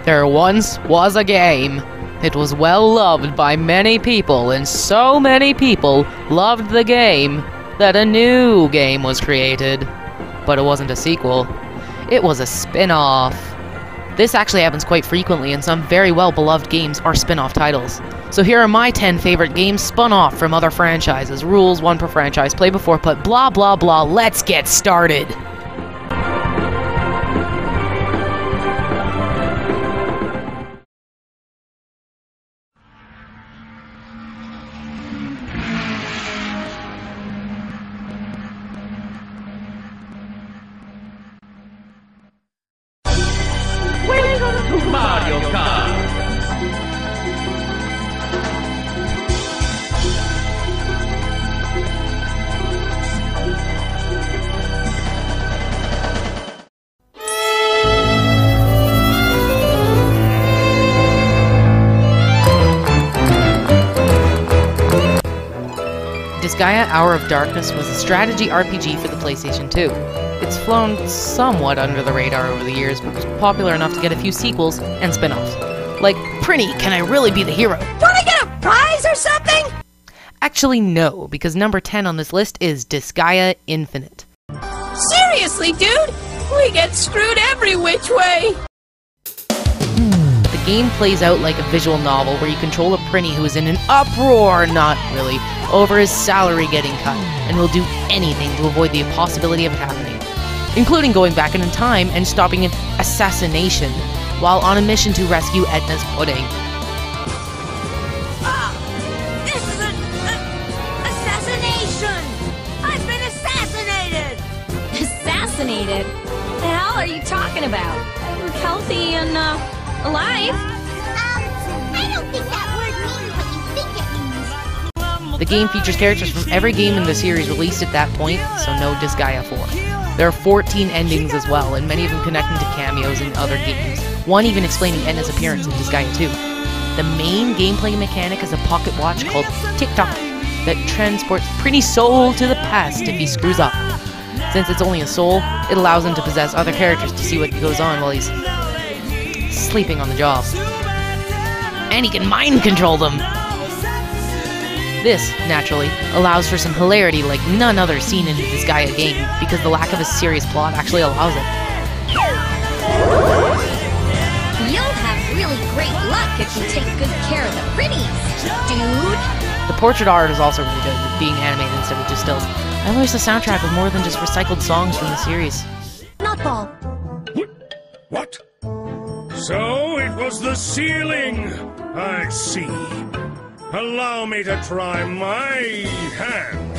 There once was a game. It was well loved by many people, and so many people loved the game that a new game was created. But it wasn't a sequel. It was a spin-off. This actually happens quite frequently, and some very well-beloved games are spin-off titles. So here are my 10 favorite games spun off from other franchises. Rules, 1 per franchise, play before put, blah blah blah. Let's get started! Welcome to Mario Kart! Disgaea Hour of Darkness was a strategy RPG for the PlayStation 2. It's flown somewhat under the radar over the years, but was popular enough to get a few sequels and spin-offs. Like, Prinny, Can I Really Be the Hero? Don't I get a prize or something? Actually, no, because number 10 on this list is Disgaea Infinite. Seriously, dude? We get screwed every which way! The game plays out like a visual novel where you control a Prinny who is in an uproar, not really, over his salary getting cut, and will do anything to avoid the possibility of it happening, including going back in time and stopping an assassination while on a mission to rescue Edna's pudding. This is an assassination! I've been assassinated! Assassinated? The hell are you talking about? We're healthy and, alive? I don't think that word means what you think it means. The game features characters from every game in the series released at that point, so no Disgaea 4. There are 14 endings as well, and many of them connecting to cameos in other games, one even explaining Edna's appearance in Disgaea 2. The main gameplay mechanic is a pocket watch called Tick-Tock that transports Prinny's soul to the past if he screws up. Since it's only a soul, it allows him to possess other characters to see what goes on while he's sleeping on the job. And he can mind control them! This, naturally, allows for some hilarity like none other seen in a Disgaea game, because the lack of a serious plot actually allows it. You'll have really great luck if you take good care of the pretties, dude! The portrait art is also really good, being animated instead of just stills. I wish the soundtrack was more than just recycled songs from the series. Nutball. What? So it was the ceiling! I see. Allow me to try my hand.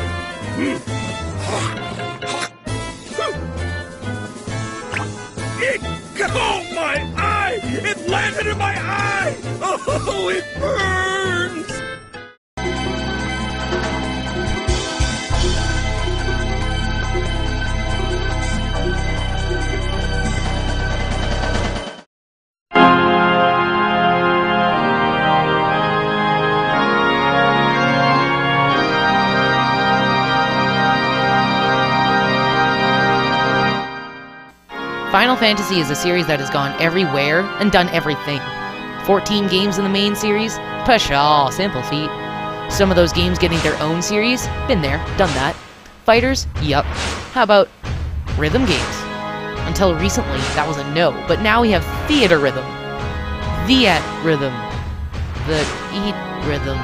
It caught my eye! It landed in my eye! Oh, it burns! Final Fantasy is a series that has gone everywhere and done everything. 14 games in the main series? Pshaw, simple feat. Some of those games getting their own series? Been there, done that. Fighters? Yup. How about rhythm games? Until recently, that was a no, but now we have theater rhythm. The at rhythm. The eat rhythm.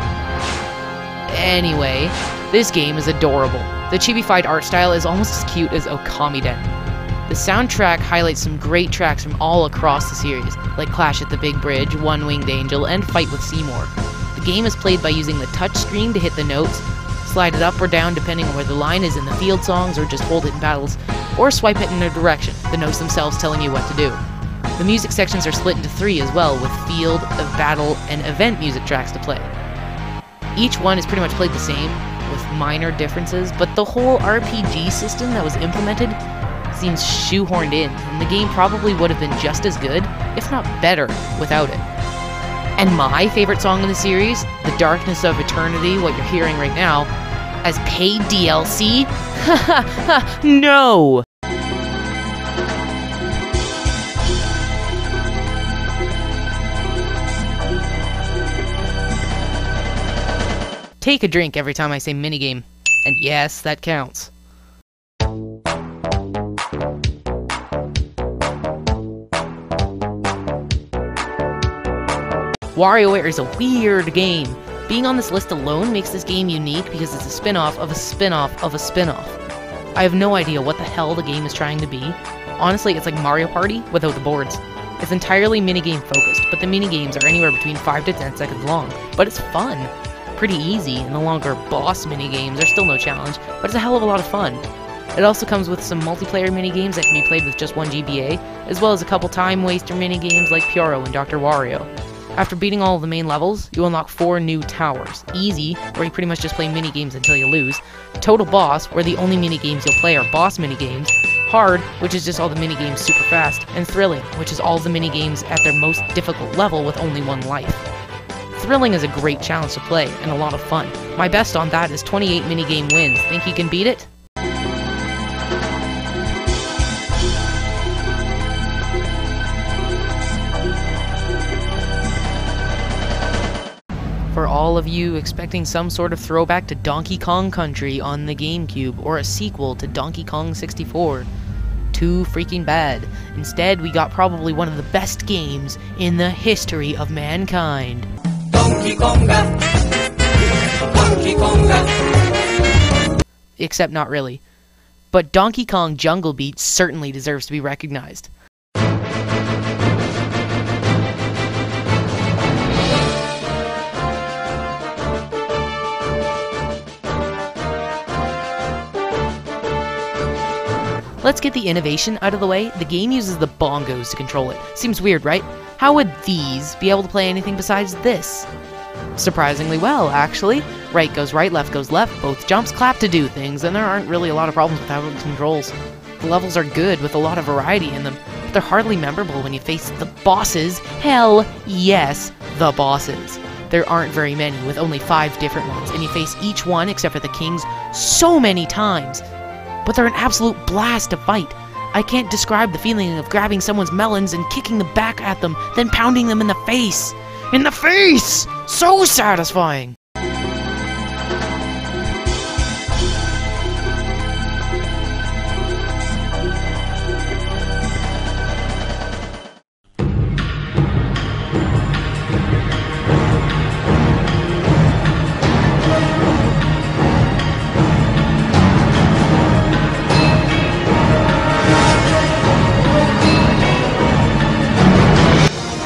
Anyway, this game is adorable. The chibi-fied art style is almost as cute as Okamiden. The soundtrack highlights some great tracks from all across the series, like Clash at the Big Bridge, One Winged Angel, and Fight with Seymour. The game is played by using the touch screen to hit the notes, slide it up or down depending on where the line is in the field songs, or just hold it in battles, or swipe it in a direction, the notes themselves telling you what to do. The music sections are split into 3 as well, with field, battle, and event music tracks to play. Each one is pretty much played the same, with minor differences, but the whole RPG system that was implemented seems shoehorned in, and the game probably would have been just as good, if not better, without it. And my favorite song in the series, The Darkness of Eternity, what you're hearing right now, as paid DLC? No! Take a drink every time I say minigame. And yes, that counts. WarioWare is a weird game. Being on this list alone makes this game unique because it's a spin-off of a spin-off of a spin-off. I have no idea what the hell the game is trying to be. Honestly, it's like Mario Party without the boards. It's entirely minigame focused, but the minigames are anywhere between 5 to 10 seconds long. But it's fun. Pretty easy, and the longer boss minigames are still no challenge, but it's a hell of a lot of fun. It also comes with some multiplayer minigames that can be played with just 1 GBA, as well as a couple time waster minigames like Pyoro and Dr. Wario. After beating all of the main levels, you unlock 4 new towers. Easy, where you pretty much just play minigames until you lose. Total Boss, where the only minigames you'll play are boss minigames. Hard, which is just all the minigames super fast. And Thrilling, which is all the minigames at their most difficult level with only 1 life. Thrilling is a great challenge to play, and a lot of fun. My best on that is 28 minigame wins. Think you can beat it? For all of you expecting some sort of throwback to Donkey Kong Country on the GameCube, or a sequel to Donkey Kong 64, too freaking bad. Instead, we got probably one of the best games in the history of mankind. Donkey Konga. Donkey Konga. Except not really. But Donkey Kong Jungle Beat certainly deserves to be recognized. Let's get the innovation out of the way. The game uses the bongos to control it. Seems weird, right? How would these be able to play anything besides this? Surprisingly well, actually. Right goes right, left goes left, both jumps clap to do things, and there aren't really a lot of problems with how it controls. The levels are good, with a lot of variety in them, but they're hardly memorable when you face the bosses. Hell, yes, the bosses. There aren't very many, with only 5 different ones, and you face each one, except for the kings, so many times. But they're an absolute blast to fight. I can't describe the feeling of grabbing someone's melons and kicking them back at them, then pounding them in the face. In the face! So satisfying!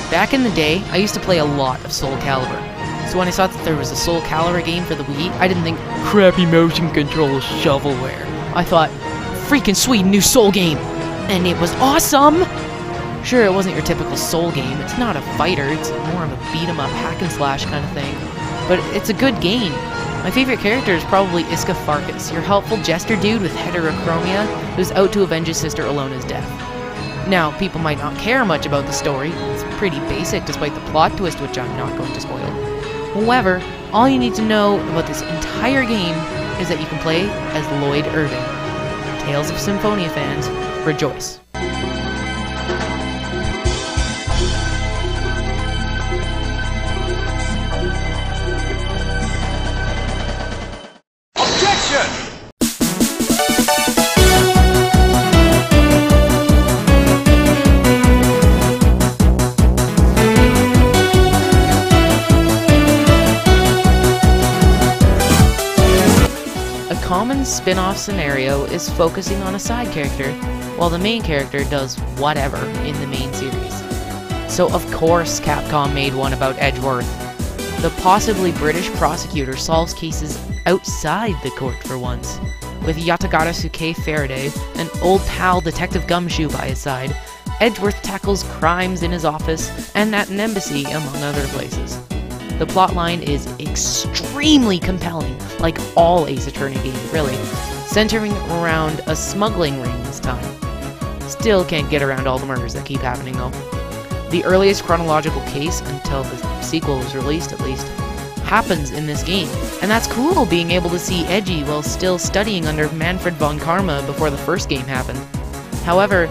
Back in the day, I used to play a lot of Soul Calibur. So when I saw that there was a Soul Calibur game for the Wii, I didn't think, crappy motion control shovelware. I thought, freaking sweet new Soul game! And it was awesome! Sure, it wasn't your typical Soul game, it's not a fighter, it's more of a beat-em-up hack-and-slash kind of thing. But it's a good game. My favorite character is probably Iska Farkas, your helpful jester dude with heterochromia, who's out to avenge his sister Alona's death. Now, people might not care much about the story, it's pretty basic despite the plot twist, which I'm not going to spoil. However, all you need to know about this entire game is that you can play as Lloyd Irving. Tales of Symphonia fans, rejoice. Objection! A common spin-off scenario is focusing on a side character, while the main character does whatever in the main series. So of course Capcom made one about Edgeworth. The possibly British prosecutor solves cases outside the court for once. With Yatagata Faraday, an old pal Detective Gumshoe by his side, Edgeworth tackles crimes in his office and at an embassy, among other places. The plotline is extremely compelling, like all Ace Attorney games really, centering around a smuggling ring this time. Still can't get around all the murders that keep happening though. The earliest chronological case, until the sequel was released at least, happens in this game, and that's cool being able to see Edgy while still studying under Manfred von Karma before the first game happened. However,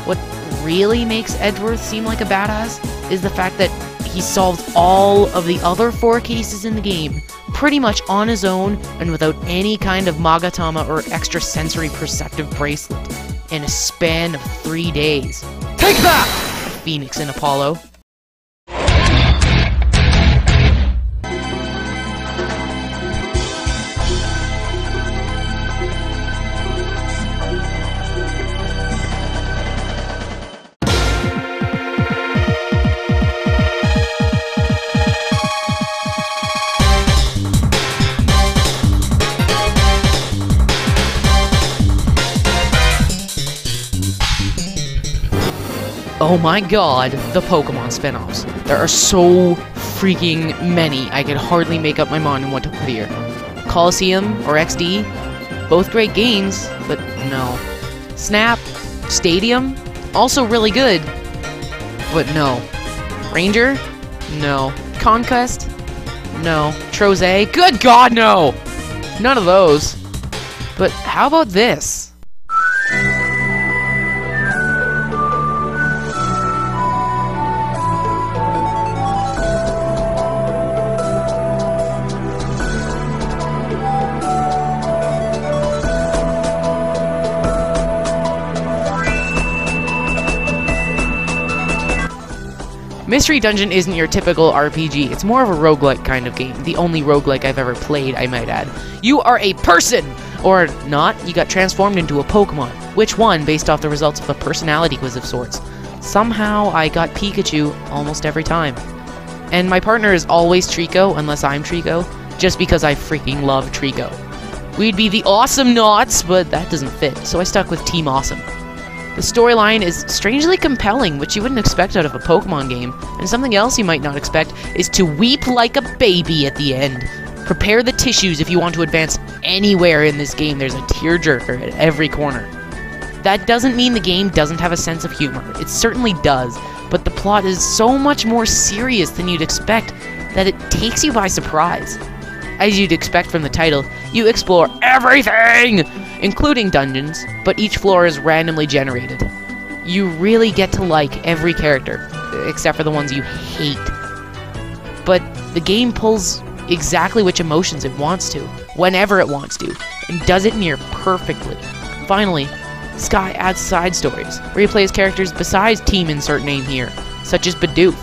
what really makes Edgeworth seem like a badass is the fact that he solved all of the other 4 cases in the game pretty much on his own and without any kind of Magatama or extrasensory perceptive bracelet in a span of 3 days. Take that, Phoenix and Apollo. Oh my god, the Pokemon spin-offs. There are so freaking many, I could hardly make up my mind on what to put here. Coliseum or XD, both great games, but no. Snap, Stadium, also really good, but no. Ranger? No. Conquest? No. Troze? Good god, no! None of those. But how about this? Mystery Dungeon isn't your typical RPG, it's more of a roguelike kind of game. The only roguelike I've ever played, I might add. You are a person! Or not, you got transformed into a Pokemon. Which one, based off the results of a personality quiz of sorts. Somehow, I got Pikachu almost every time. And my partner is always Trico, unless I'm Trico, just because I freaking love Trico. We'd be the Awesome Knots, but that doesn't fit, so I stuck with Team Awesome. The storyline is strangely compelling, which you wouldn't expect out of a Pokemon game, and something else you might not expect is to weep like a baby at the end. Prepare the tissues if you want to advance anywhere in this game. There's a tearjerker at every corner. That doesn't mean the game doesn't have a sense of humor. It certainly does, but the plot is so much more serious than you'd expect that it takes you by surprise. As you'd expect from the title, you explore everything, including dungeons, but each floor is randomly generated. You really get to like every character, except for the ones you hate. But the game pulls exactly which emotions it wants to, whenever it wants to, and does it near perfectly. Finally, Sky adds side stories, where you play as characters besides Team Insert Name here, such as Bidoof.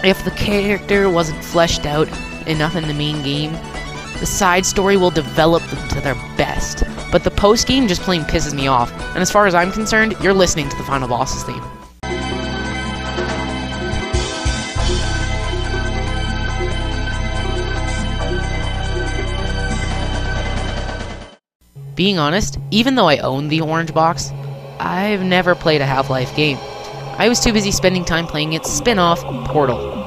If the character wasn't fleshed out enough in the main game, the side story will develop them to their best. But the post-game just plain pisses me off, and as far as I'm concerned, you're listening to the final boss's theme. Being honest, even though I own the orange box, I've never played a Half-Life game. I was too busy spending time playing its spin-off, Portal.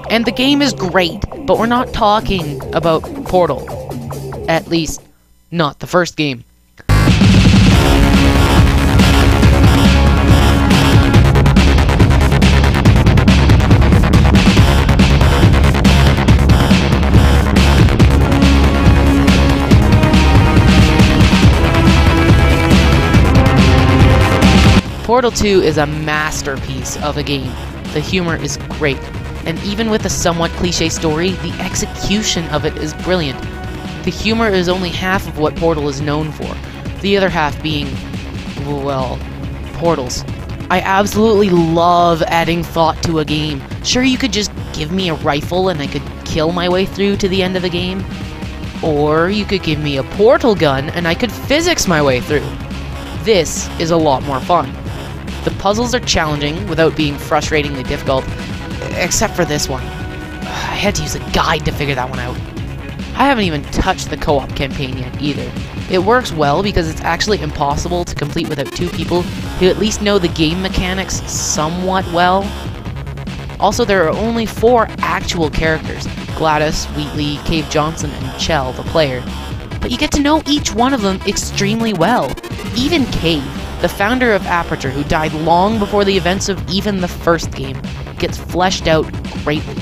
And the game is great, but we're not talking about Portal. At least, not the first game. Portal 2 is a masterpiece of a game. The humor is great. And even with a somewhat cliche story, the execution of it is brilliant. The humor is only half of what Portal is known for, the other half being, well, portals. I absolutely love adding thought to a game. Sure, you could just give me a rifle and I could kill my way through to the end of the game. Or you could give me a portal gun and I could physics my way through. This is a lot more fun. The puzzles are challenging without being frustratingly difficult. Except for this one. I had to use a guide to figure that one out. I haven't even touched the co-op campaign yet either. It works well because it's actually impossible to complete without two people who at least know the game mechanics somewhat well. Also, there are only 4 actual characters: Gladys, Wheatley, Cave Johnson, and Chell, the player. But you get to know each one of them extremely well. Even Cave, the founder of Aperture, who died long before the events of even the first game, gets fleshed out greatly.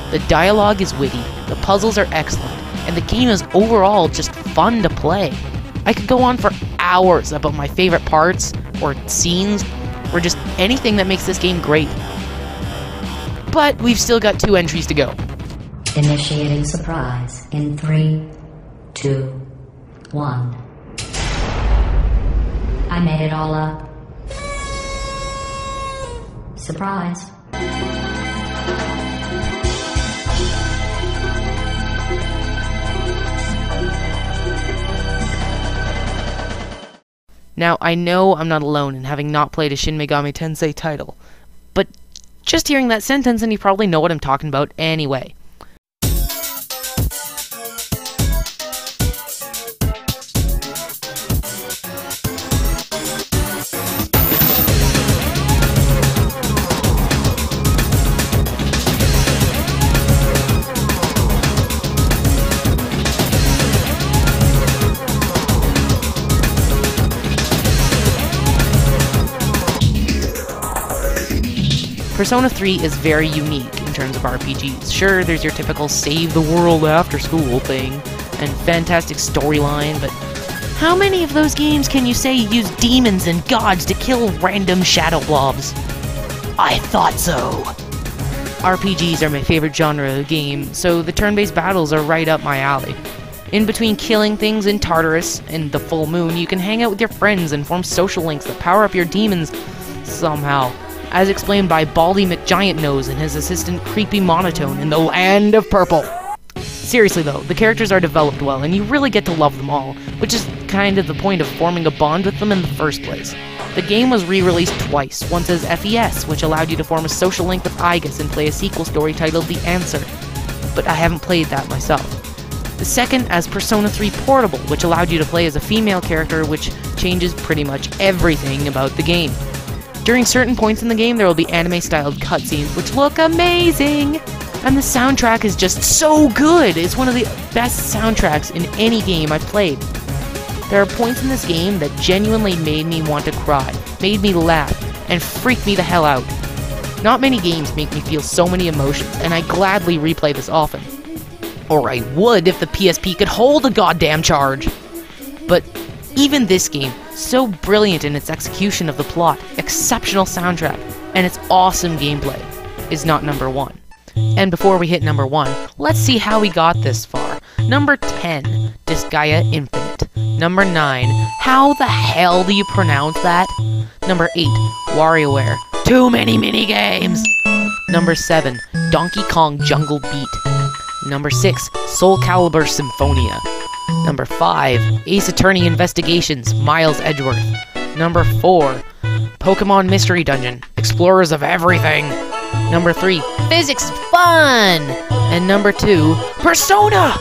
The dialogue is witty, the puzzles are excellent, and the game is overall just fun to play. I could go on for hours about my favorite parts, or scenes, or just anything that makes this game great. But we've still got 2 entries to go. Initiating surprise. in 3, 2, 1. I made it all up. Surprise. Now, I know I'm not alone in having not played a Shin Megami Tensei title, but just hearing that sentence and you probably know what I'm talking about anyway. Persona 3 is very unique in terms of RPGs. Sure, there's your typical save the world after school thing, and fantastic storyline, but how many of those games can you say use demons and gods to kill random shadow blobs? I thought so! RPGs are my favorite genre of game, so the turn-based battles are right up my alley. In between killing things in Tartarus and the full moon, you can hang out with your friends and form social links that power up your demons somehow. As explained by Baldy McGiantNose and his assistant Creepy Monotone in the Land of Purple. Seriously though, the characters are developed well, and you really get to love them all, which is kind of the point of forming a bond with them in the first place. The game was re-released twice, once as FES, which allowed you to form a social link with Igus and play a sequel story titled The Answer, but I haven't played that myself. The second as Persona 3 Portable, which allowed you to play as a female character, which changes pretty much everything about the game. During certain points in the game, there will be anime-styled cutscenes, which look amazing! And the soundtrack is just so good! It's one of the best soundtracks in any game I've played. There are points in this game that genuinely made me want to cry, made me laugh, and freak me the hell out. Not many games make me feel so many emotions, and I gladly replay this often. Or I would if the PSP could hold a goddamn charge! But even this game, so brilliant in its execution of the plot, exceptional soundtrack, and its awesome gameplay, is not number 1. And before we hit number 1, let's see how we got this far. Number 10, Disgaea Infinite. Number 9, how the hell do you pronounce that? Number 8, WarioWare. Too many minigames! Number 7, Donkey Kong Jungle Beat. Number 6, Soul Calibur Symphonia. Number 5, Ace Attorney Investigations, Miles Edgeworth. Number 4, Pokemon Mystery Dungeon, Explorers of Everything. Number 3, Physics Fun! And number 2, Persona!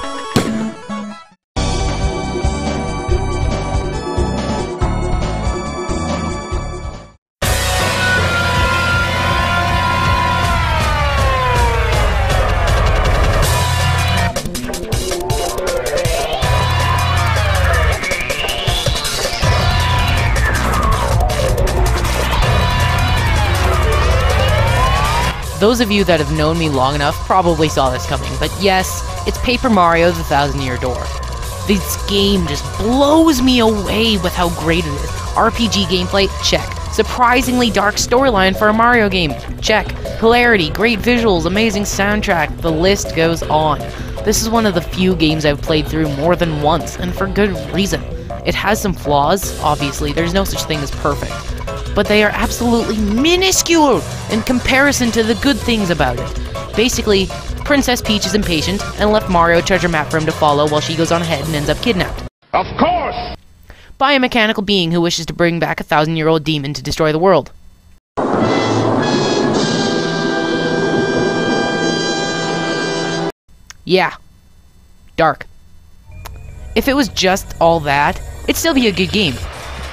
Those of you that have known me long enough probably saw this coming, but yes, it's Paper Mario: The Thousand-Year Door. This game just blows me away with how great it is. RPG gameplay? Check. Surprisingly dark storyline for a Mario game? Check. Hilarity, great visuals, amazing soundtrack, the list goes on. This is one of the few games I've played through more than once, and for good reason. It has some flaws, obviously, there's no such thing as perfect. But they are absolutely minuscule in comparison to the good things about it. Basically, Princess Peach is impatient and left Mario a treasure map for him to follow while she goes on ahead and ends up kidnapped. Of course! By a mechanical being who wishes to bring back a 1,000-year-old demon to destroy the world. Yeah. Dark. If it was just all that, it'd still be a good game.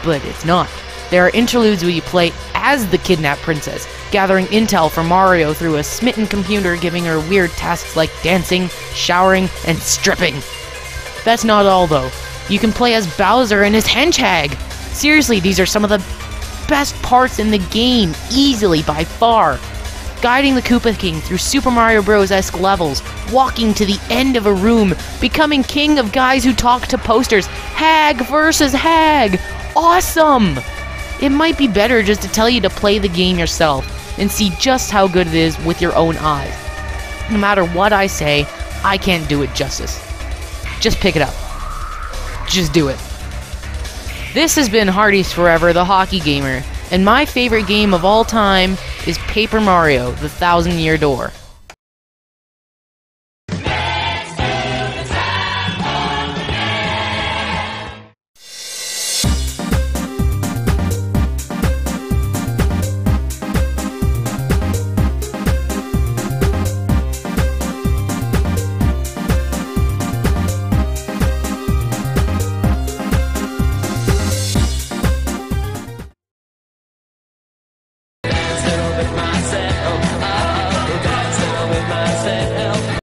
But it's not. There are interludes where you play as the kidnapped princess, gathering intel for Mario through a smitten computer giving her weird tasks like dancing, showering, and stripping. That's not all though. You can play as Bowser and his henchhag. Seriously, these are some of the best parts in the game, easily by far. Guiding the Koopa King through Super Mario Bros.-esque levels, walking to the end of a room, becoming king of guys who talk to posters, hag versus hag. Awesome! It might be better just to tell you to play the game yourself and see just how good it is with your own eyes. No matter what I say, I can't do it justice. Just pick it up. Just do it. This has been Hardy's Forever, the Hockey Gamer, and my favorite game of all time is Paper Mario, the 1,000-Year Door.